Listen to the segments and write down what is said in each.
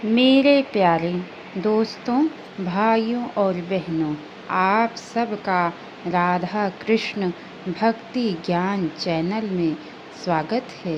मेरे प्यारे दोस्तों, भाइयों और बहनों, आप सबका राधा कृष्ण भक्ति ज्ञान चैनल में स्वागत है।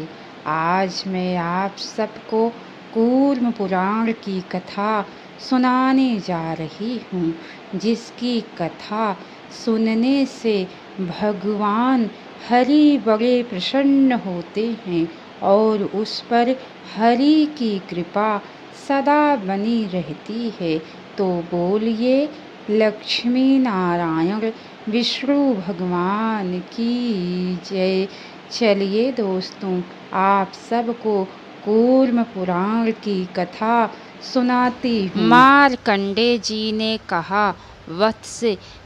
आज मैं आप सबको कूर्म पुराण की कथा सुनाने जा रही हूँ, जिसकी कथा सुनने से भगवान हरि बड़े प्रसन्न होते हैं और उस पर हरि की कृपा सदा बनी रहती है। तो बोलिए लक्ष्मी नारायण विष्णु भगवान की जय। चलिए दोस्तों, आप सबको कूर्म पुराण की कथा सुनाती हूँ। मार्कंडेय जी ने कहा, वत्स,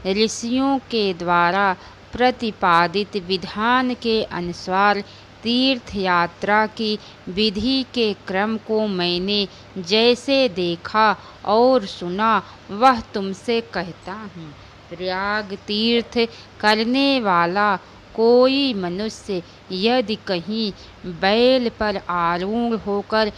ऋषियों के द्वारा प्रतिपादित विधान के अनुसार तीर्थ यात्रा की विधि के क्रम को मैंने जैसे देखा और सुना, वह तुमसे कहता हूँ। प्रयाग तीर्थ करने वाला कोई मनुष्य यदि कहीं बैल पर आरूढ़ होकर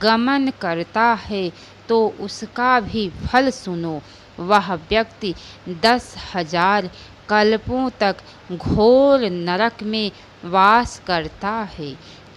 गमन करता है तो उसका भी फल सुनो। वह व्यक्ति 10,000 कल्पों तक घोर नरक में वास करता है,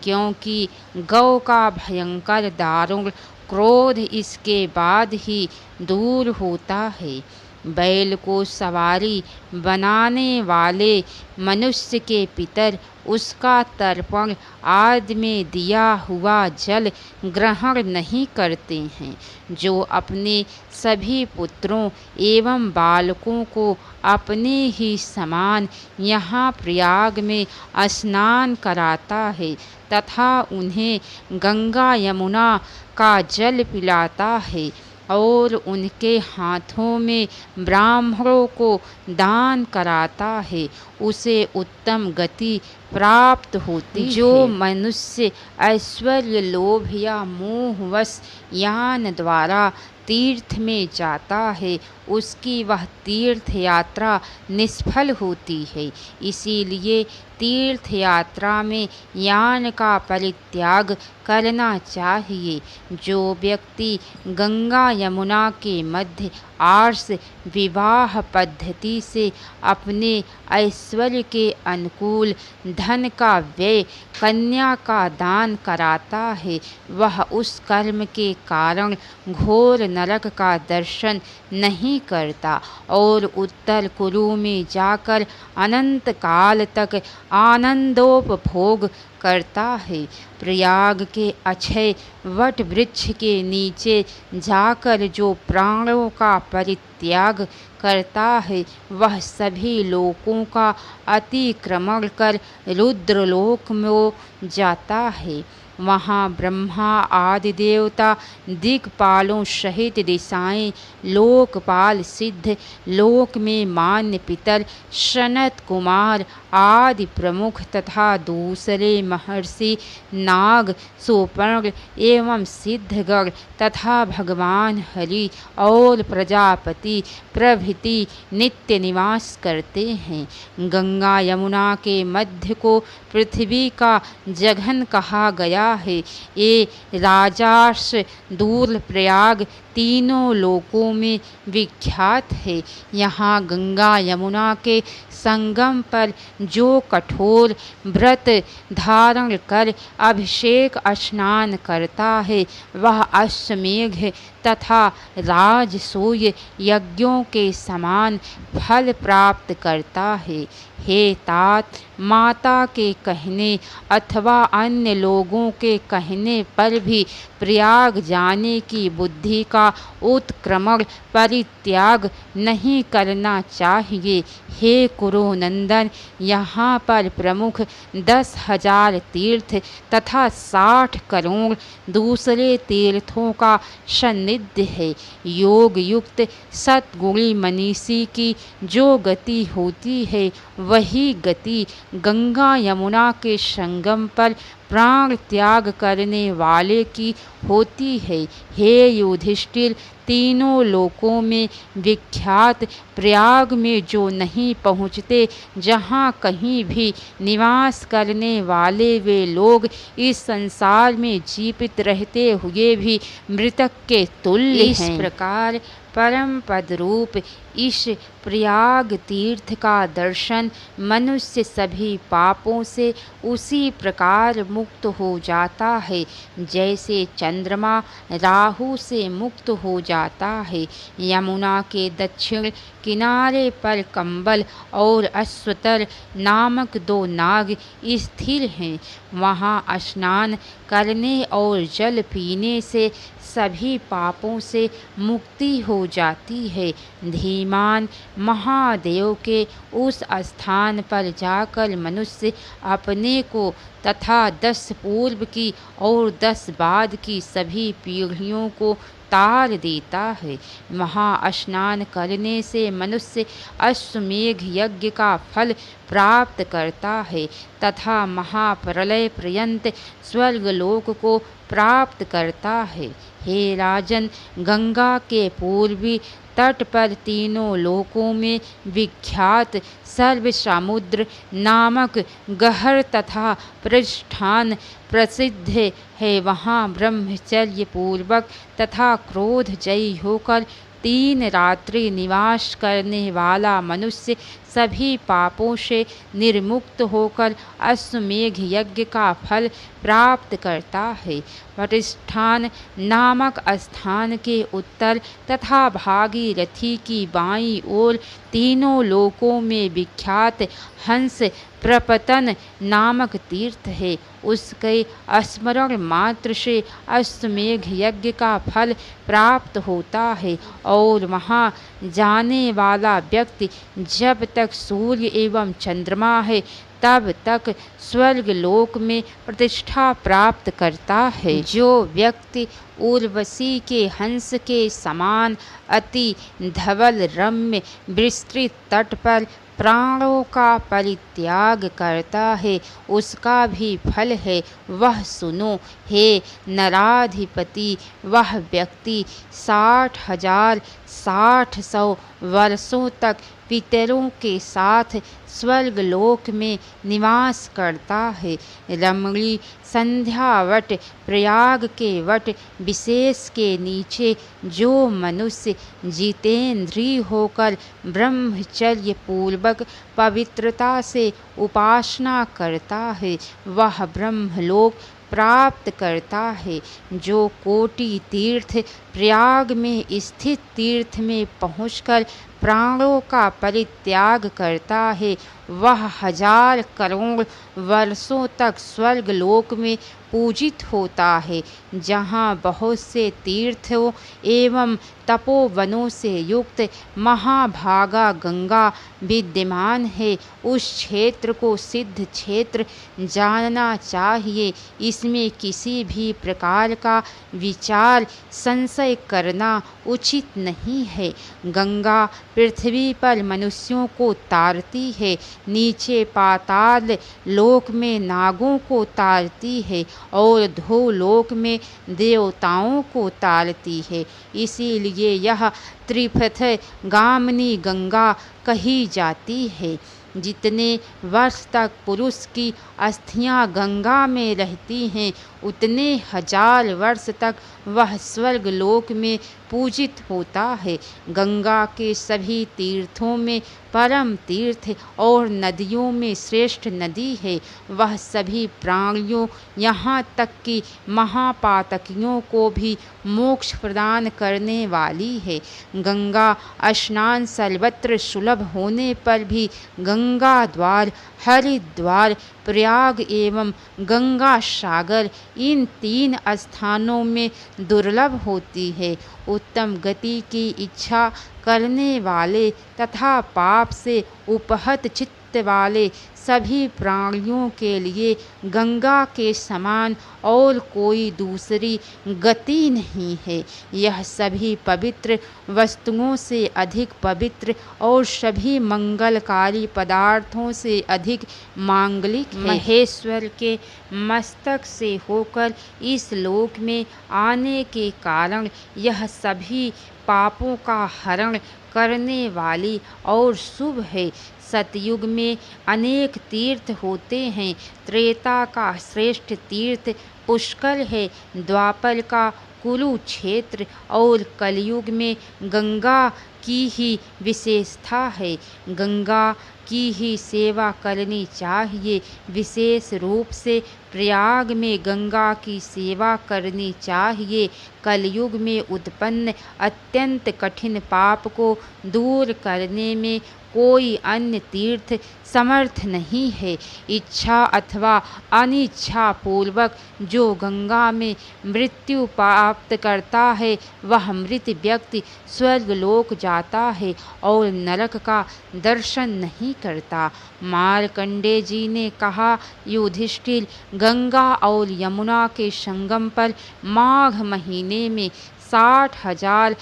क्योंकि गौ का भयंकर दारुण क्रोध इसके बाद ही दूर होता है। बैल को सवारी बनाने वाले मनुष्य के पितर उसका तर्पण आदि में दिया हुआ जल ग्रहण नहीं करते हैं। जो अपने सभी पुत्रों एवं बालकों को अपने ही समान यहाँ प्रयाग में स्नान कराता है तथा उन्हें गंगा यमुना का जल पिलाता है और उनके हाथों में ब्राह्मणों को दान कराता है, उसे उत्तम गति प्राप्त होती है। जो मनुष्य ऐश्वर्य लोभ या मोहवश यान द्वारा तीर्थ में जाता है, उसकी वह तीर्थ यात्रा निष्फल होती है। इसीलिए तीर्थ यात्रा में यान का परित्याग करना चाहिए। जो व्यक्ति गंगा यमुना के मध्य आर्ष विवाह पद्धति से अपने ऐश्वर्य के अनुकूल धन का व्यय कन्या का दान कराता है, वह उस कर्म के कारण घोर नरक का दर्शन नहीं करता और उत्तर कुरु में जाकर अनंत काल तक आनंदोपभोग करता है। प्रयाग के अक्षय वट वृक्ष के नीचे जाकर जो प्राणों का परित्याग करता है, वह सभी लोकों का अतिक्रमण कर रुद्रलोक में जाता है। वहाँ ब्रह्मा आदि देवता दिक्पालों सहित दिशाएं, लोकपाल सिद्ध, लोक में मान्य पितर, सनत कुमार आदि प्रमुख तथा दूसरे महर्षि, नाग, सोपर्ण एवं सिद्धगण तथा भगवान हरि और प्रजापति प्रभृति नित्य निवास करते हैं। गंगा यमुना के मध्य को पृथ्वी का जघन कहा गया है। ये राजार्ष दूर प्रयाग तीनों लोकों में विख्यात है। यहाँ गंगा यमुना के संगम पर जो कठोर व्रत धारण कर अभिषेक स्नान करता है, वह अश्वमेघ तथा राजसूय यज्ञों के समान फल प्राप्त करता है। हे तात, माता के कहने अथवा अन्य लोगों के कहने पर भी प्रयाग जाने की बुद्धि का उत्क्रमण परित्याग नहीं करना चाहिए। हे कुरुनंदन, यहाँ पर प्रमुख 10,000 तीर्थ तथा 60 करोड़ दूसरे तीर्थों का सान्निध्य है। योग युक्त सतगुणी मनीषी की जो गति होती है, वही गति गंगा यमुना के संगम पर प्राण त्याग करने वाले की होती है। हे युधिष्ठिर, तीनों लोकों में विख्यात प्रयाग में जो नहीं पहुँचते, जहाँ कहीं भी निवास करने वाले वे लोग इस संसार में जीवित रहते हुए भी मृतक के तुल्य हैं। इस प्रकार परम पद रूप इस प्रयाग तीर्थ का दर्शन मनुष्य सभी पापों से उसी प्रकार मुक्त हो जाता है जैसे चंद्रमा राहु से मुक्त हो जाता है। यमुना के दक्षिण किनारे पर कंबल और अश्वतर नामक दो नाग स्थिर हैं। वहाँ स्नान करने और जल पीने से सभी पापों से मुक्ति हो जाती है। धीमान महादेव के उस स्थान पर जाकर मनुष्य अपने को तथा 10 पूर्व की और 10 बाद की सभी पीढ़ियों को तार देता है। महास्नान करने से मनुष्य अश्वमेघ यज्ञ का फल प्राप्त करता है तथा महाप्रलय पर्यंत स्वर्गलोक को प्राप्त करता है। हे राजन, गंगा के पूर्वी तट पर तीनों लोकों में विख्यात सर्व समुद्र नामक गहर तथा प्रतिष्ठान प्रसिद्ध है। वहाँ ब्रह्मचर्य पूर्वक तथा क्रोध जयी होकर 3 रात्रि निवास करने वाला मनुष्य सभी पापों से निर्मुक्त होकर अश्वमेघ यज्ञ का फल प्राप्त करता है। प्रतिष्ठान नामक स्थान के उत्तर तथा भागीरथी की बाईं ओर तीनों लोकों में विख्यात हंस प्रपतन नामक तीर्थ है। उसके स्मरण मात्र से अश्वमेघ यज्ञ का फल प्राप्त होता है और वहाँ जाने वाला व्यक्ति जब तक सूर्य एवं चंद्रमा है तब तक स्वर्ग लोक में प्रतिष्ठा प्राप्त करता है। जो व्यक्ति उर्वशी के हंस के समान अति धवल रम्य विस्तृत तट पर प्राणों का परित्याग करता है, उसका भी फल है। वह सुनो हे नराधिपति, वह व्यक्ति 60,000 60,100 वर्षों तक पितरों के साथ स्वर्गलोक में निवास करता है। रमणी संध्या वट प्रयाग के वट विशेष के नीचे जो मनुष्य जितेंद्रिय होकर ब्रह्मचर्य पूर्वक पवित्रता से उपासना करता है, वह ब्रह्मलोक प्राप्त करता है। जो कोटि तीर्थ प्रयाग में स्थित तीर्थ में पहुंचकर प्राणों का परित्याग करता है, वह 1000 करोड़ वर्षों तक स्वर्गलोक में पूजित होता है। जहाँ बहुत से तीर्थों एवं तपोवनों से युक्त महाभागा गंगा विद्यमान है, उस क्षेत्र को सिद्ध क्षेत्र जानना चाहिए। इसमें किसी भी प्रकार का विचार संशय करना उचित नहीं है। गंगा पृथ्वी पर मनुष्यों को तारती है, नीचे पाताल लोक में नागों को तारती है और धूलोक में देवताओं को तारती है। इसीलिए यह त्रिपथ गामिनी गंगा कही जाती है। जितने वर्ष तक पुरुष की अस्थियां गंगा में रहती हैं, उतने 1000 वर्ष तक वह स्वर्गलोक में पूजित होता है। गंगा के सभी तीर्थों में परम तीर्थ और नदियों में श्रेष्ठ नदी है। वह सभी प्राणियों यहाँ तक कि महापातकियों को भी मोक्ष प्रदान करने वाली है। गंगा स्नान सर्वत्र सुलभ होने पर भी गंगा द्वार, हरिद्वार, प्रयाग एवं गंगा सागर इन 3 स्थानों में दुर्लभ होती है। उत्तम गति की इच्छा करने वाले तथा पाप से उपहत चित्त अस्तित्व वाले सभी प्राणियों के लिए गंगा के समान और कोई दूसरी गति नहीं है। यह सभी पवित्र वस्तुओं से अधिक पवित्र और सभी मंगलकारी पदार्थों से अधिक मांगलिक है। महेश्वर के मस्तक से होकर इस लोक में आने के कारण यह सभी पापों का हरण करने वाली और शुभ है। सतयुग में अनेक तीर्थ होते हैं। त्रेता का श्रेष्ठ तीर्थ पुष्कर है, द्वापर का कुरुक्षेत्र और कलयुग में गंगा की ही विशेषता है। गंगा की ही सेवा करनी चाहिए। विशेष रूप से प्रयाग में गंगा की सेवा करनी चाहिए। कलयुग में उत्पन्न अत्यंत कठिन पाप को दूर करने में कोई अन्य तीर्थ समर्थ नहीं है। इच्छा अथवा अनिच्छा पूर्वक जो गंगा में मृत्यु प्राप्त करता है वह मृत व्यक्ति स्वर्गलोक जाता है और नरक का दर्शन नहीं करता। मार्कंडेय जी ने कहा, युधिष्ठिर, गंगा और यमुना के संगम पर माघ महीने में 60,000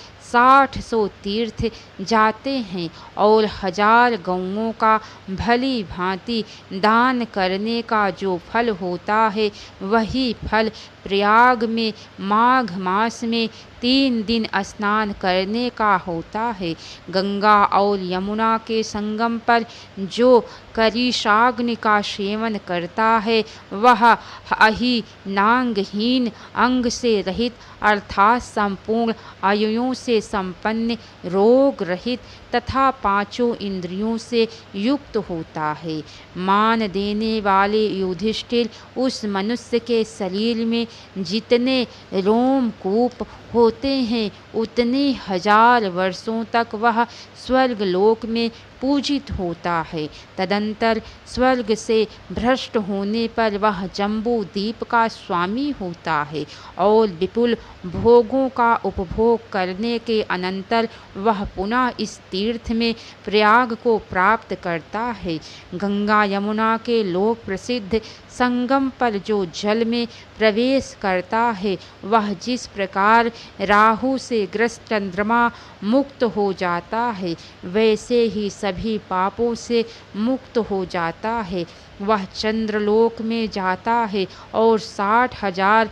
तीर्थ जाते हैं और 1000 गौओं का भली भांति दान करने का जो फल होता है वही फल प्रयाग में माघ मास में 3 दिन स्नान करने का होता है। गंगा और यमुना के संगम पर जो करीशाग्नि का सेवन करता है वह अहि नांगहीन, अंग से रहित अर्थात संपूर्ण आयुओं से संपन्न, रोग रहित तथा 5 इंद्रियों से युक्त होता है। मान देने वाले युधिष्ठिर, उस मनुष्य के शरीर में जितने रोमकूप होते हैं उतने 1000 वर्षों तक वह स्वर्गलोक में पूजित होता है। तदंतर स्वर्ग से भ्रष्ट होने पर वह जम्बू द्वीप का स्वामी होता है और विपुल भोगों का उपभोग करने के अनंतर वह पुनः इस तीर्थ में प्रयाग को प्राप्त करता है। गंगा यमुना के लोक प्रसिद्ध संगम पर जो जल में प्रवेश करता है वह जिस प्रकार राहु से ग्रस्त चंद्रमा मुक्त हो जाता है वैसे ही सभी पापों से मुक्त हो जाता है। वह चंद्रलोक में जाता है और 60,000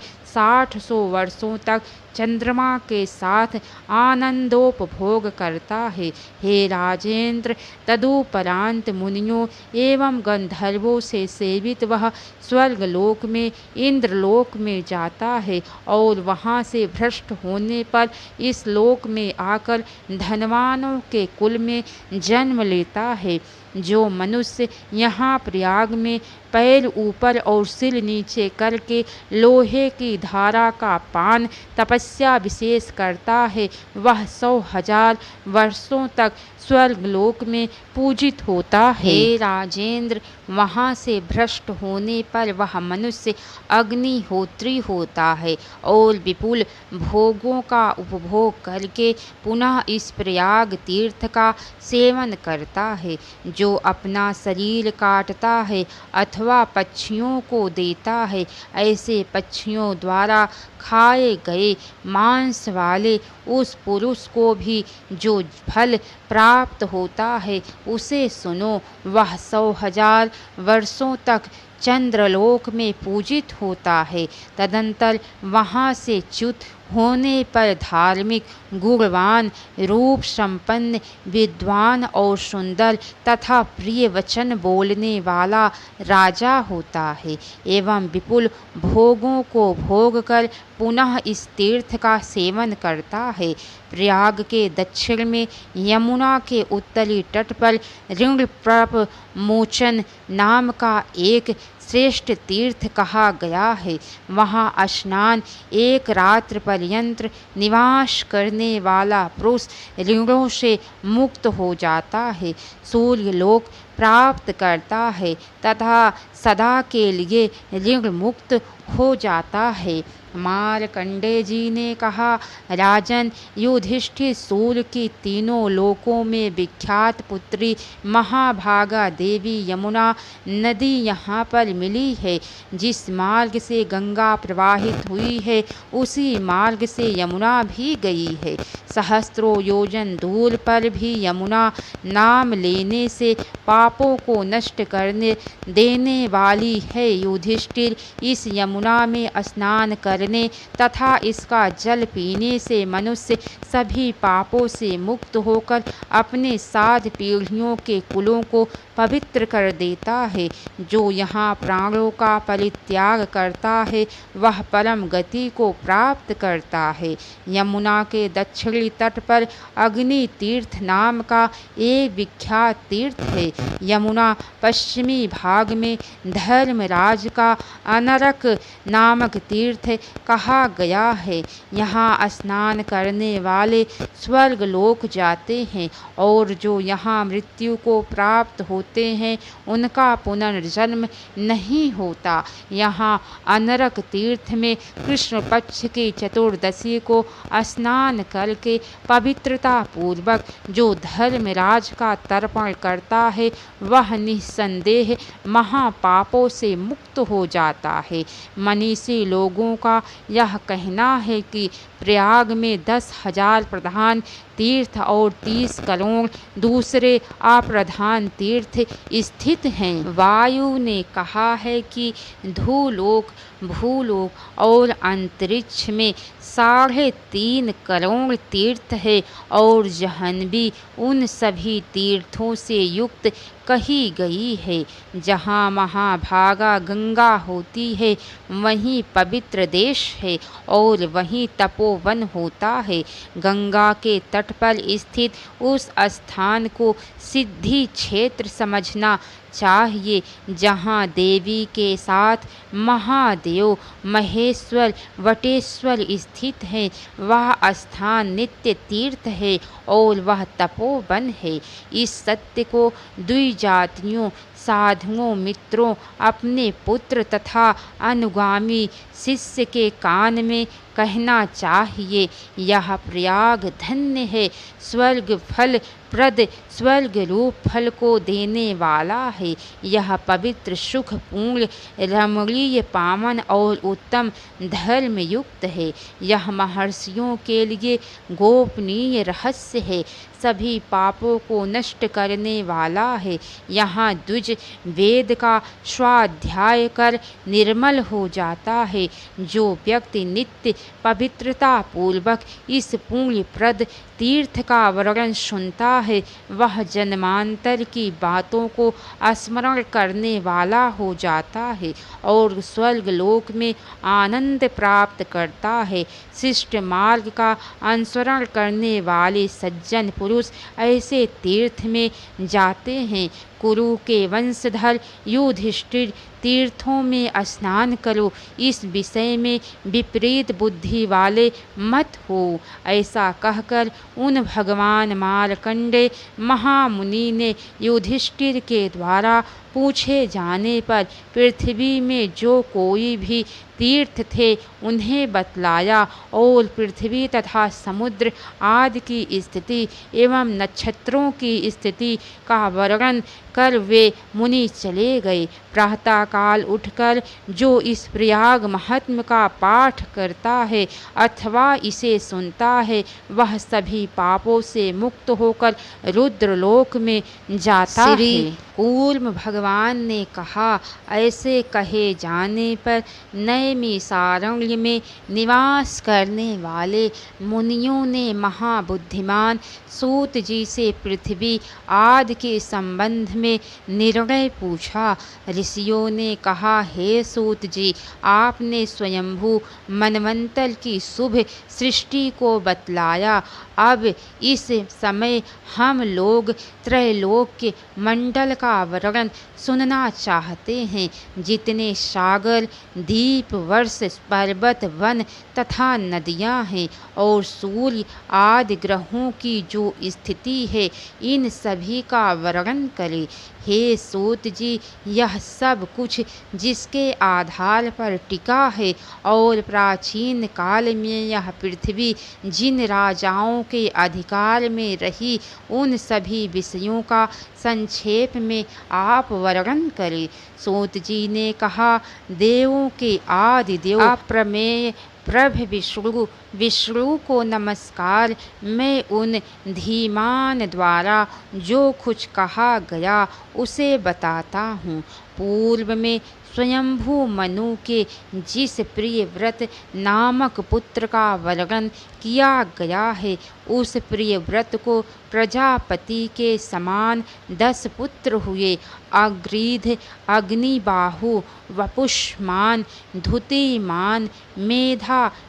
वर्षों तक चंद्रमा के साथ आनंदोपभोग करता है। हे राजेंद्र, तदुपरांत मुनियों एवं गंधर्वों से सेवित वह स्वर्गलोक में इंद्रलोक में जाता है और वहाँ से भ्रष्ट होने पर इस लोक में आकर धनवानों के कुल में जन्म लेता है। जो मनुष्य यहाँ प्रयाग में पैर ऊपर और सिर नीचे करके लोहे की धारा का पान तपस्या विशेष करता है वह 100,000 वर्षों तक स्वर्गलोक में पूजित होता है। हे राजेंद्र, वहाँ से भ्रष्ट होने पर वह मनुष्य अग्निहोत्री होता है और विपुल भोगों का उपभोग करके पुनः इस प्रयाग तीर्थ का सेवन करता है। जो अपना शरीर काटता है अथवा पक्षियों को देता है, ऐसे पक्षियों द्वारा खाए गए मांस वाले उस पुरुष को भी जो फल प्राप्त होता है उसे सुनो। वह 100,000 वर्षों तक चंद्रलोक में पूजित होता है। तदंतर वहाँ से च्युत होने पर धार्मिक, गुणवान, रूप संपन्न, विद्वान और सुंदर तथा प्रिय वचन बोलने वाला राजा होता है एवं विपुल भोगों को भोग कर पुनः इस तीर्थ का सेवन करता है। प्रयाग के दक्षिण में यमुना के उत्तरी तट पर ऋणप्रप मोचन नाम का एक श्रेष्ठ तीर्थ कहा गया है। वहाँ स्नान 1 रात्र पर्यंत निवास करने वाला पुरुष ऋणों से मुक्त हो जाता है, सूर्यलोक प्राप्त करता है तथा सदा के लिए ऋण मुक्त हो जाता है। मार्कंडेय जी ने कहा, राजन युधिष्ठिर सूर्य की तीनों लोकों में विख्यात पुत्री महाभागा देवी यमुना नदी यहाँ पर मिली है। जिस मार्ग से गंगा प्रवाहित हुई है उसी मार्ग से यमुना भी गई है। सहस्त्रों योजन दूर पर भी यमुना नाम लेने से पापों को नष्ट करने देने वाली है। युधिष्ठिर, इस यमुना में स्नान करने तथा इसका जल पीने से मनुष्य सभी पापों से मुक्त होकर अपने 7 पीढ़ियों के कुलों को पवित्र कर देता है। जो यहाँ प्राणों का परित्याग करता है वह परम गति को प्राप्त करता है। यमुना के दक्षिणी तट पर अग्नि तीर्थ नाम का एक विख्यात तीर्थ है। यमुना पश्चिमी भाग में धर्मराज का अनरक नामक तीर्थ कहा गया है। यहाँ स्नान करने वाले स्वर्ग लोक जाते हैं और जो यहाँ मृत्यु को प्राप्त होते हैं उनका पुनर्जन्म नहीं होता। यहाँ अनरक तीर्थ में कृष्ण पक्ष की चतुर्दशी को स्नान करके पवित्रता पूर्वक जो धर्मराज का तर्पण करता है वह निस्संदेह महापापों से मुक्त हो जाता है। मनीषी लोगों का यह कहना है कि प्रयाग में 10,000 प्रधान तीर्थ और 30 करोड़ दूसरे अप्रधान तीर्थ स्थित हैं। वायु ने कहा है कि धूलोक, भूलोक और अंतरिक्ष में 3.5 करोड़ तीर्थ है और जहन्वी उन सभी तीर्थों से युक्त कही गई है। जहाँ महाभागा गंगा होती है वहीं पवित्र देश है और वहीं तपोवन होता है। गंगा के तट पर स्थित उस स्थान को सिद्धि क्षेत्र समझना चाहिए जहाँ देवी के साथ महादेव महेश्वर वटेश्वर स्थित हैं। वह स्थान नित्य तीर्थ है और वह तपोवन है। इस सत्य को द्विजातियों साधुओं मित्रों अपने पुत्र तथा अनुगामी शिष्य के कान में कहना चाहिए। यह प्रयाग धन्य है, स्वर्ग फल प्रद स्वर्ग रूप फल को देने वाला है। यह पवित्र सुख पूर्ण रमणीय पावन और उत्तम धर्म युक्त है। यह महर्षियों के लिए गोपनीय रहस्य है, सभी पापों को नष्ट करने वाला है। यहाँ द्विज वेद का स्वाध्याय कर निर्मल हो जाता है। जो व्यक्ति नित्य पवित्रता पूर्वक इस पुण्य प्रद तीर्थ का वर्णन सुनता है वह जन्मांतर की बातों को स्मरण करने वाला हो जाता है और स्वर्ग लोक में आनंद प्राप्त करता है। शिष्ट मार्ग का अनुसरण करने वाले सज्जन पुरुष ऐसे तीर्थ में जाते हैं। कुरु के वंशधर युधिष्ठिर, तीर्थों में स्नान करो, इस विषय में विपरीत बुद्धि वाले मत हो। ऐसा कहकर उन भगवान मार्कंडेय महामुनि ने युधिष्ठिर के द्वारा पूछे जाने पर पृथ्वी में जो कोई भी तीर्थ थे उन्हें बतलाया और पृथ्वी तथा समुद्र आदि की स्थिति एवं नक्षत्रों की स्थिति का वर्णन कर वे मुनि चले गए। प्रातःकाल उठकर जो इस प्रयाग महात्म्य का पाठ करता है अथवा इसे सुनता है वह सभी पापों से मुक्त होकर रुद्रलोक में जाता है। कूर्म भगवान ने कहा, ऐसे कहे जाने पर नैमिषारण्य में निवास करने वाले मुनियों ने महाबुद्धिमान सूत जी से पृथ्वी आदि के संबंध में निर्णय पूछा। ऋषियों ने कहा, हे सूत जी, आपने स्वयंभू मनवंतर की शुभ सृष्टि को बतलाया। अब इस समय हम लोग त्रैलोक्य मंडल का वर्णन सुनना चाहते हैं। जितने सागर, द्वीप, वर्ष, पर्वत, वन तथा नदियाँ हैं और सूर्य आदि ग्रहों की जो स्थिति है, इन सभी का वर्णन करें। हे सूत जी, यह सब कुछ जिसके आधार पर टिका है और प्राचीन काल में यह पृथ्वी जिन राजाओं के अधिकार में रही, उन सभी विषयों का संक्षेप में आप वर्णन करें। सूत जी ने कहा, देवों के आदि देव अप्रमेय प्रभु विष्णु को नमस्कार। मैं उन धीमान द्वारा जो कुछ कहा गया उसे बताता हूँ। पूर्व में स्वयंभू मनु के जिस प्रियव्रत नामक पुत्र का वर्णन किया गया है, उस प्रियव्रत को प्रजापति के समान 10 पुत्र हुए। अग्रीध, अग्निबाहु, वपुष्मान, धुतिमान,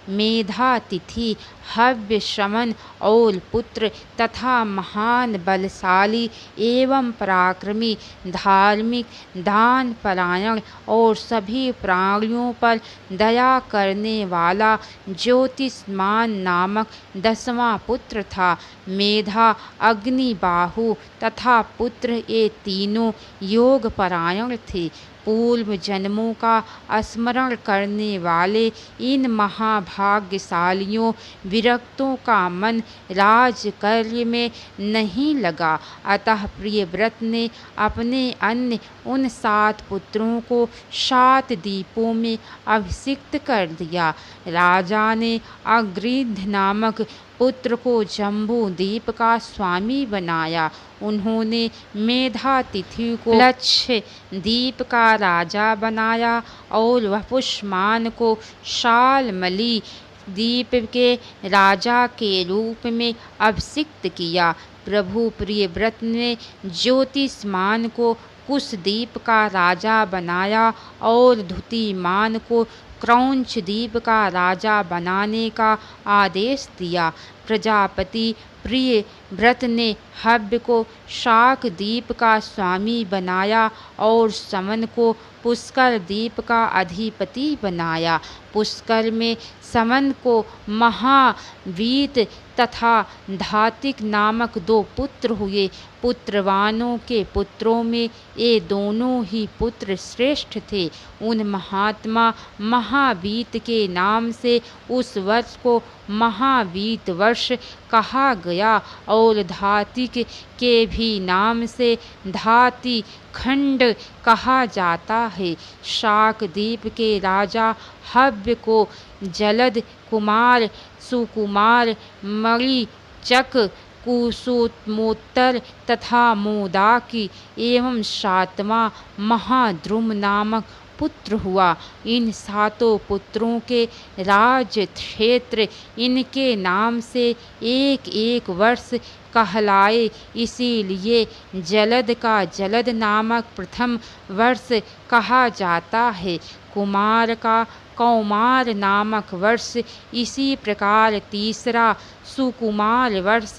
मेधातिथि, हव्य, शमन और पुत्र तथा महान बलशाली एवं पराक्रमी, धार्मिक, दान परायण और सभी प्राणियों पर दया करने वाला ज्योतिष्मान नामक 10वां पुत्र था। मेधा, अग्निबाहु तथा पुत्र ये तीनों योग परायण थे। पूर्व जन्मों का स्मरण करने वाले इन महाभाग्यशालियों विरक्तों का मन राजकार्य में नहीं लगा, अतः प्रियव्रत ने अपने अन्य उन 7 पुत्रों को 7 द्वीपों में अभिषिक्त कर दिया। राजा ने अग्रीध नामक पुत्र को जम्बू द्वीप का स्वामी बनाया। उन्होंने मेधातिथि को लक्ष्य द्वीप का राजा बनाया और वपुष्मान को शालमली द्वीप के राजा के रूप में अभिषिक्त किया। प्रभु प्रियव्रत ने ज्योतिष्मान को कुशद्वीप का राजा बनाया और धुतिमान को क्रौंच द्वीप का राजा बनाने का आदेश दिया। प्रजापति प्रियव्रत ने हव्य को शाक द्वीप का स्वामी बनाया और समन को पुष्कर द्वीप का अधिपति बनाया। पुष्कर में समन को महावीत तथा धातिक नामक 2 पुत्र हुए। पुत्रवानों के पुत्रों में ये दोनों ही पुत्र श्रेष्ठ थे। उन महात्मा महावीत के नाम से उस वर्ष को महावीत वर्ष कहा गया और धातिक के भी नाम से धाति खंड कहा जाता है। शाक द्वीप के राजा हव्य को जलद कुमार, सुकुमार, मणिचक, कुसुमोत्तर तथा मोदाकी एवं 7वां महाद्रुम नामक पुत्र हुआ। इन 7 पुत्रों के राज क्षेत्र इनके नाम से एक वर्ष कहलाए, इसीलिए जलद का जलद नामक प्रथम वर्ष कहा जाता है। कुमार का कौमार नामक वर्ष, इसी प्रकार तीसरा सुकुमार वर्ष,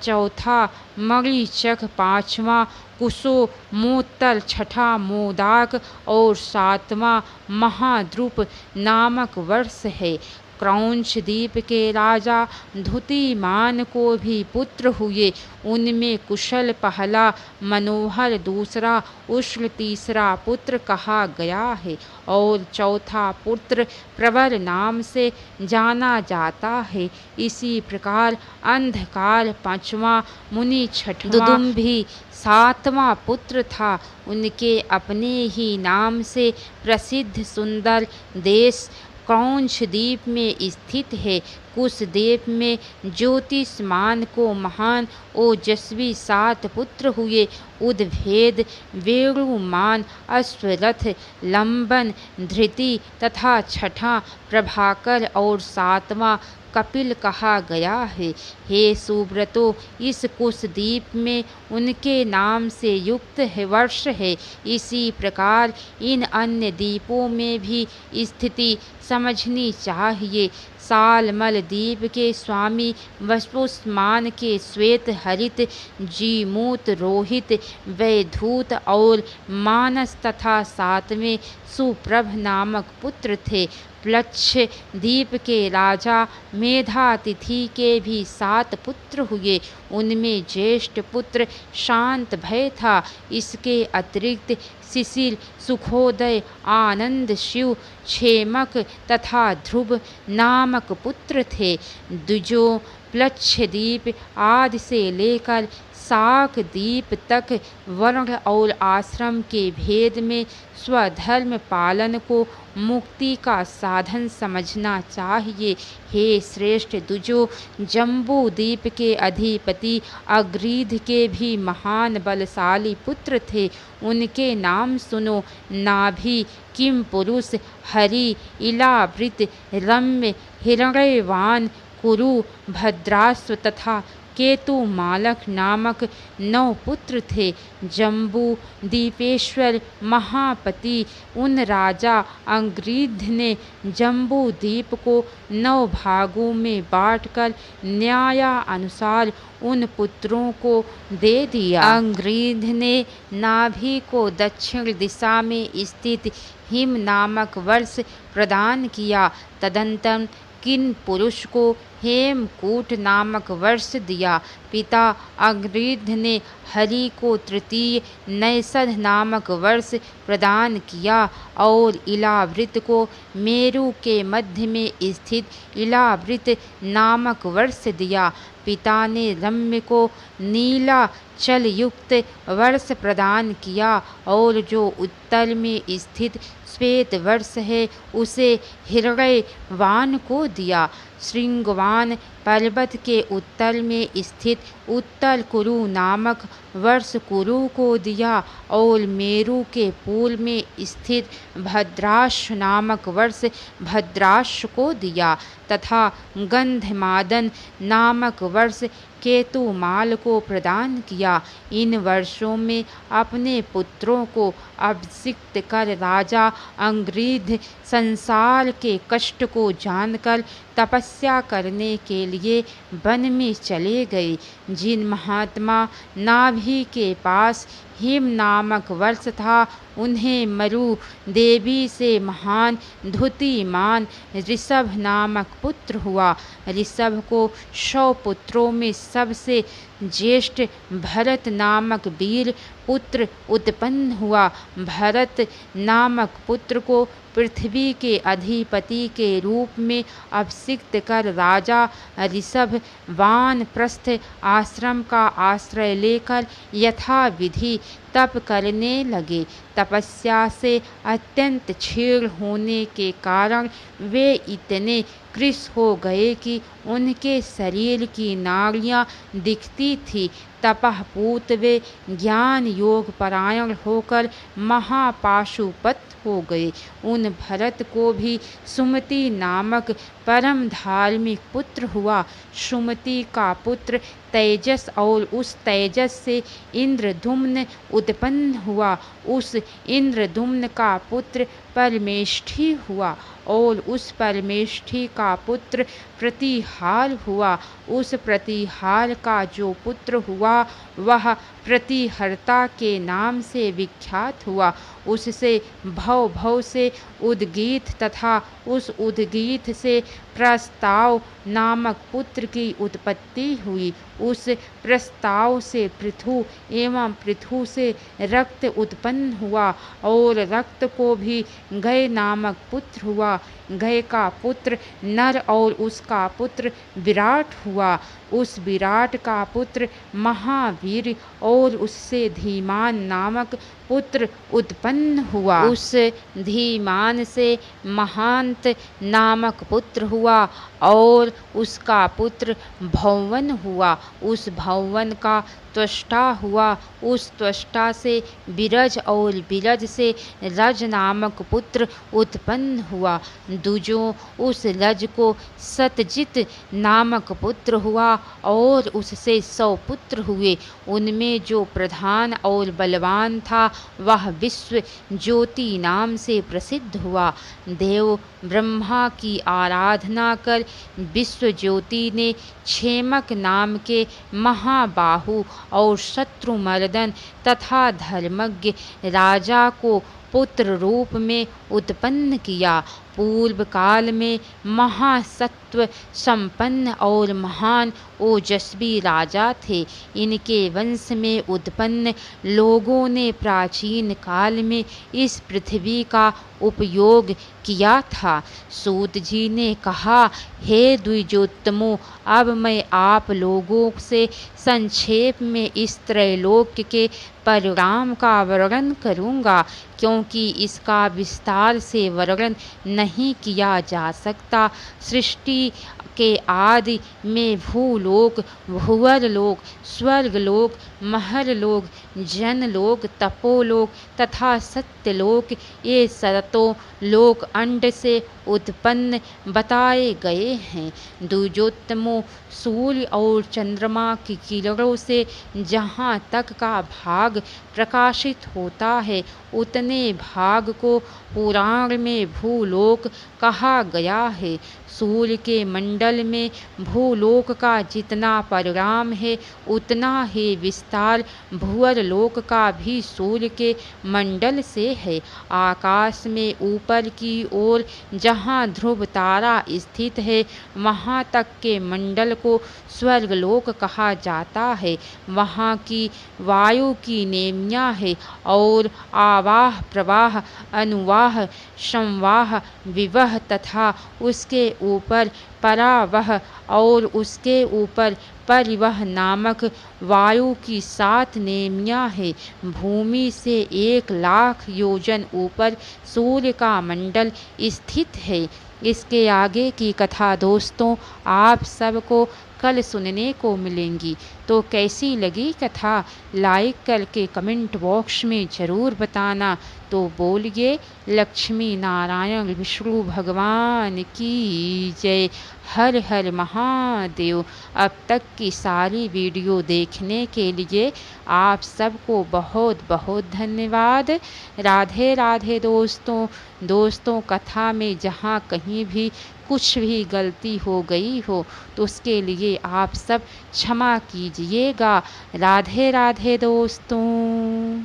चौथा मणिचक, 5वां कुसुमोत्तर, 6ठा मोदाक और 7वां महाद्रुप नामक वर्ष है। क्रौंच द्वीप के राजा धुतिमान को भी पुत्र हुए। उनमें कुशल पहला, मनोहर दूसरा, उष्ण तीसरा पुत्र कहा गया है और चौथा पुत्र प्रबल नाम से जाना जाता है। इसी प्रकार अंधकार 5वां, मुनि 6वां, दुदुम्भी 7वां पुत्र था। उनके अपने ही नाम से प्रसिद्ध सुंदर देश क्रौंच द्वीप में स्थित है। कुश द्वीप में ज्योतिष्मान को महान ओजस्वी 7 पुत्र हुए। उद्भेद, वेणुमान, अश्वरथ, लंबन, धृति तथा 6ठा प्रभाकर और 7वां कपिल कहा गया है। हे सुब्रतो, इस कुशद्वीप में उनके नाम से युक्त है वर्ष है। इसी प्रकार इन अन्य द्वीपों में भी स्थिति समझनी चाहिए। सालमल द्वीप के स्वामी वपुष्मान के श्वेत हरित, जीमूत रोहित, वैधूत और मानस तथा सातवें सुप्रभ नामक पुत्र थे। प्लक्ष द्वीप के राजा मेधातिथि के भी 7 पुत्र हुए। उनमें ज्येष्ठ पुत्र शांत भय था। इसके अतिरिक्त शिशिर, सुखोदय, आनंद, शिव, क्षेमक तथा ध्रुव नामक पुत्र थे। द्विजों, प्लक्षद्वीप आदि से लेकर शाक द्वीप तक वर्ण और आश्रम के भेद में स्वधर्म पालन को मुक्ति का साधन समझना चाहिए। हे श्रेष्ठ द्विजों, जम्बू द्वीप के अधिपति अग्रीध के भी महान बलशाली पुत्र थे। उनके नाम सुनो: नाभि, किम पुरुष, हरि, इलावृत, रम्य, हिरण्यवान, कुरु, भद्राश्व तथा केतु मालक नामक 9 पुत्र थे। जम्बू द्वीपेश्वर महापति उन राजा अंग्रीध ने जम्बू द्वीप को 9 भागों में बांटकर न्यायानुसार उन पुत्रों को दे दिया। अंग्रीध ने नाभि को दक्षिण दिशा में स्थित हिम नामक वर्ष प्रदान किया। तदंतर किन पुरुष को हेमकूट नामक वर्ष दिया। पिता अंग्रीध ने हरि को तृतीय नैषध नामक वर्ष प्रदान किया और इलावृत को मेरु के मध्य में स्थित इलावृत नामक वर्ष दिया। पिता ने रम्य को नीला चल युक्त वर्ष प्रदान किया और जो उत्तर में स्थित श्वेत वर्ष है उसे हिरण्यवान को दिया। श्रृंगवान पर्वत के उत्तर में स्थित उत्तर कुरु नामक वर्ष कुरु को दिया और मेरु के पूर्व में स्थित भद्राश नामक वर्ष भद्राश को दिया तथा गंधमादन नामक वर्ष केतुमाल को प्रदान किया। इन वर्षों में अपने पुत्रों को अभिषिक्त कर राजा अंग्रीध संसार के कष्ट को जानकर तपस्या करने के लिए वन में चले गए। जिन महात्मा नाभि के पास हिम नामक वर्ष था उन्हें मरु देवी से महान धुतिमान ऋषभ नामक पुत्र हुआ। ऋषभ को 100 पुत्रों में सबसे ज्येष्ठ भरत नामक वीर पुत्र उत्पन्न हुआ। भरत नामक पुत्र को पृथ्वी के अधिपति के रूप में अभिषिक्त कर राजा ऋषभ वानप्रस्थ आश्रम का आश्रय लेकर यथाविधि तप करने लगे। तपस्या से अत्यंत क्षीण होने के कारण वे इतने कृश हो गए कि उनके शरीर की नाड़ियाँ दिखती थी। तपःपूत वे ज्ञान योग परायण होकर महापाशुपत हो गए। उन भरत को भी सुमति नामक परम धार्मिक पुत्र हुआ। सुमति का पुत्र तेजस और उस तेजस से इंद्रधुम्न उत्पन्न हुआ। उस इंद्रधुम्न का पुत्र परमेष्ठी हुआ और उस परमेष्ठी का पुत्र प्रतिहार हुआ। उस प्रतिहार का जो पुत्र हुआ वह प्रतिहर्ता के नाम से विख्यात हुआ। उससे भव से उद्गीत तथा उस उद्गीत से प्रस्ताव नामक पुत्र की उत्पत्ति हुई। उस प्रस्ताव से पृथु एवं पृथु से रक्त उत्पन्न हुआ और रक्त को भी गय नामक पुत्र हुआ। गय का पुत्र नर और उसका पुत्र विराट हुआ। उस विराट का पुत्र महावीर और उससे धीमान नामक पुत्र उत्पन्न हुआ। उस धीमान से महांत नामक पुत्र हुआ और उसका पुत्र भौवन हुआ। उस भौवन का त्वष्टा हुआ। उस त्वष्टा से बिरज और बिरज से रज नामक पुत्र उत्पन्न हुआ। दूजों उस रज को सतजित नामक पुत्र हुआ और उससे 100 पुत्र हुए। उनमें जो प्रधान और बलवान था वह विश्व ज्योति नाम से प्रसिद्ध हुआ। देव ब्रह्मा की आराधना कर विश्व ज्योति ने क्षेमक नाम के महाबाहु और शत्रुमर्दन तथा धर्मज्ञ राजा को पुत्र रूप में उत्पन्न किया। पूर्व काल में महासत्व संपन्न और महान ओजस्वी राजा थे। इनके वंश में उत्पन्न लोगों ने प्राचीन काल में इस पृथ्वी का उपयोग किया था। सूत जी ने कहा, हे द्विजोत्तमों, अब मैं आप लोगों से संक्षेप में इस त्रैलोक्य के परिणाम का वर्णन करूंगा, क्योंकि इसका विस्तार से वर्णन नहीं किया जा सकता। सृष्टि के आदि में भूलोक, भुवरलोक, स्वर्गलोक, महरलोक, जनलोक, तपोलोक तथा सत्यलोक, ये सातों लोक अंड से उत्पन्न बताए गए हैं। द्विजोत्तमों, सूर्य और चंद्रमा की किरणों से जहाँ तक का भाग प्रकाशित होता है, उतने भाग को पुराण में भूलोक कहा गया है। सूर्य के मंडल में भूलोक का जितना परिणाम है, उतना ही विस्तार भुवरलोक का भी सूर्य के मंडल से है। आकाश में ऊपर की ओर जहाँ ध्रुव तारा स्थित है, वहाँ तक के मंडल को स्वर्गलोक कहा जाता है। वहाँ की वायु की नेमियाँ है और आवाह, प्रवाह, अनुवाह, संवाह, विवह तथा उसके ऊपर परावह और उसके ऊपर परिवह नामक वायु की 7 नेमियाँ हैं। भूमि से 1,00,000 योजन ऊपर सूर्य का मंडल स्थित है। इसके आगे की कथा दोस्तों आप सबको कल सुनने को मिलेंगी। तो कैसी लगी कथा लाइक करके कमेंट बॉक्स में ज़रूर बताना। तो बोलिए लक्ष्मी नारायण विष्णु भगवान की जय। हर हर महादेव। अब तक की सारी वीडियो देखने के लिए आप सबको बहुत बहुत धन्यवाद। राधे राधे दोस्तों कथा में जहाँ कहीं भी कुछ भी गलती हो गई हो तो उसके लिए आप सब क्षमा कीजिएगा। राधे राधे दोस्तों।